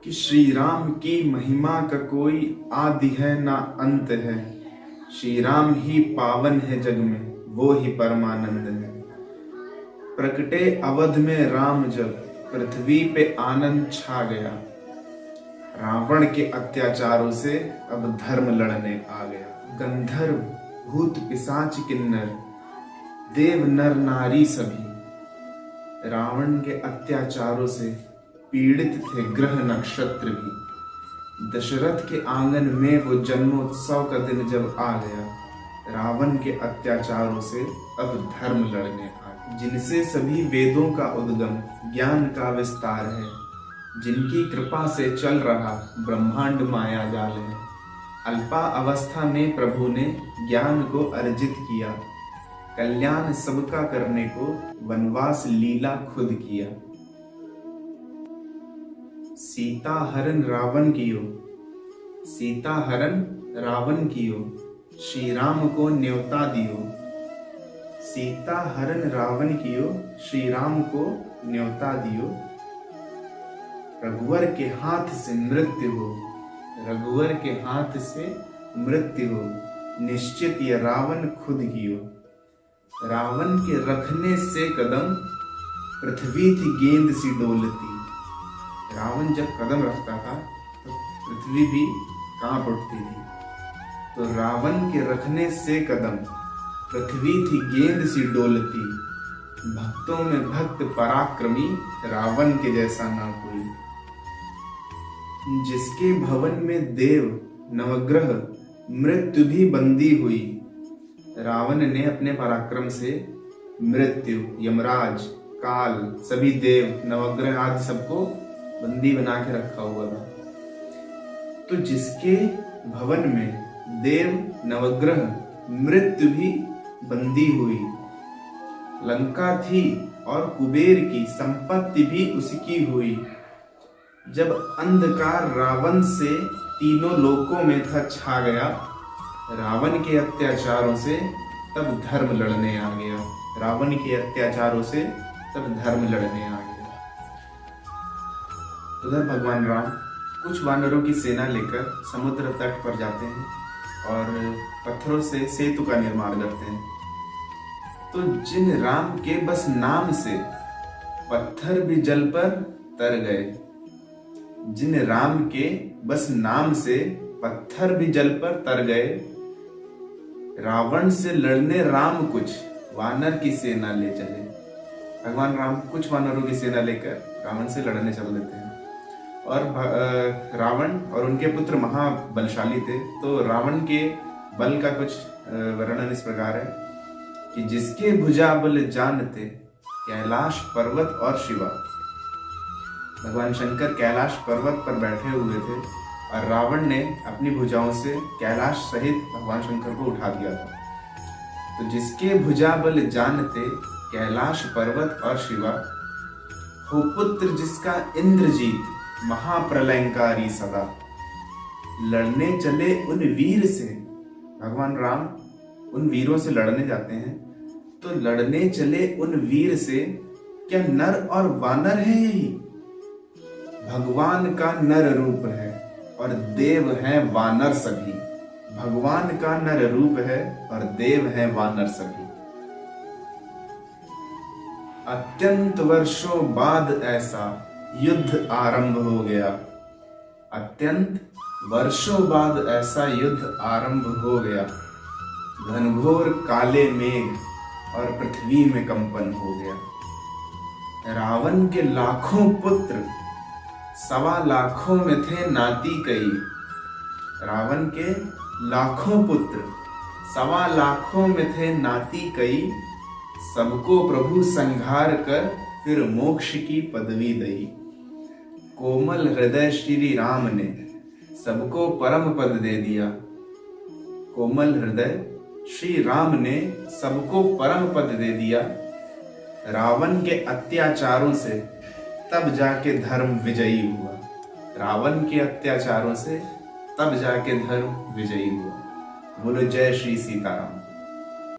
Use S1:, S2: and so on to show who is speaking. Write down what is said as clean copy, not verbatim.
S1: कि श्री राम की महिमा का कोई आदि है ना अंत है। श्री राम ही पावन है जग में, वो ही परमानंद है। प्रकटे अवध में राम जब, पृथ्वी पे आनंद छा गया। रावण के अत्याचारों से अब धर्म लड़ने आ गया। गंधर्व भूत पिशाच किन्नर, देव नर नारी सभी रावण के अत्याचारों से पीड़ित थे, ग्रह नक्षत्र भी। दशरथ के आंगन में वो जन्मोत्सव का दिन जब आ गया, रावण के अत्याचारों से अब धर्म लड़ने आ गया। जिनसे सभी वेदों का उद्गम, ज्ञान का विस्तार है, जिनकी कृपा से चल रहा ब्रह्मांड माया जाल है। अल्पा अवस्था में प्रभु ने ज्ञान को अर्जित किया, कल्याण सबका करने को वनवास लीला खुद किया। सीता हरण रावण कियो, सीता हरण रावण कियो, श्री राम को न्योता दियो। सीता हरण रावण कियो, श्री राम को न्योता दियो। रघुवर के हाथ से मृत्यु हो, रघुवर के हाथ से मृत्यु हो, निश्चित ये रावण खुद कियो। रावण के रखने से कदम, पृथ्वी थी गेंद सी डोलती। रावण जब कदम रखता था तो पृथ्वी भी कांप उठती थी। तो रावण के रखने से कदम, पृथ्वी थी गेंद सी डोलती। भक्तों में भक्त पराक्रमी, रावण के जैसा ना कोई। जिसके भवन में देव नवग्रह, मृत्यु भी बंदी हुई। रावण ने अपने पराक्रम से मृत्यु, यमराज, काल, सभी देव, नवग्रह आदि सबको बंदी बना के रखा हुआ था। तो जिसके भवन में देव, नवग्रह, मृत्यु भी बंदी हुई। लंका थी और कुबेर की संपत्ति भी उसकी हुई। जब अंधकार रावण से तीनों लोकों में था छा गया, रावण के अत्याचारों से तब धर्म लड़ने आ गया। रावण के अत्याचारों से तब धर्म लड़ने आ गया। उधर भगवान राम कुछ वानरों की सेना लेकर समुद्र तट पर जाते हैं और पत्थरों से सेतु का निर्माण करते हैं। तो जिन राम के बस नाम से पत्थर भी जल पर तर गए, जिन राम के बस नाम से पत्थर भी जल पर तर गए। रावण से लड़ने राम कुछ वानर की सेना ले चले। भगवान राम कुछ वानरों की सेना लेकर रावण से लड़ने चल देते हैं। और रावण और उनके पुत्र महाबलशाली थे। तो रावण के बल का कुछ वर्णन इस प्रकार है कि जिसके भुजा बल जानते, कैलाश पर्वत और शिवा। भगवान शंकर कैलाश पर्वत पर बैठे हुए थे और रावण ने अपनी भुजाओं से कैलाश सहित भगवान शंकर को उठा दिया था। तो जिसके भुजा बल जानते, कैलाश पर्वत और शिवा। हो पुत्र जिसका इंद्रजीत, महाप्रलयंकारी सदा। लड़ने चले उन वीर से, भगवान राम उन वीरों से लड़ने जाते हैं। तो लड़ने चले उन वीर से, क्या नर और वानर है यही? भगवान का नर रूप है और देव है वानर सभी। भगवान का नर रूप है और देव है वानर सभी। अत्यंत वर्षों बाद ऐसा युद्ध आरंभ हो गया। अत्यंत वर्षों बाद ऐसा युद्ध आरंभ हो गया। घनघोर काले मेघ और पृथ्वी में कंपन हो गया। रावण के लाखों पुत्र, सवा लाखों में थे नाती कई। रावण के लाखों पुत्र, सवा लाखों में थे नाती कई। सबको प्रभु संहार कर फिर मोक्ष की पदवी दई। कोमल हृदय श्री राम ने सबको परम पद दे दिया। कोमल हृदय श्री राम ने सबको परम पद दे दिया। रावण के अत्याचारों से तब जाके धर्म विजयी हुआ। रावण के अत्याचारों से तब जाके धर्म विजयी हुआ। बोलो जय श्री सीताराम।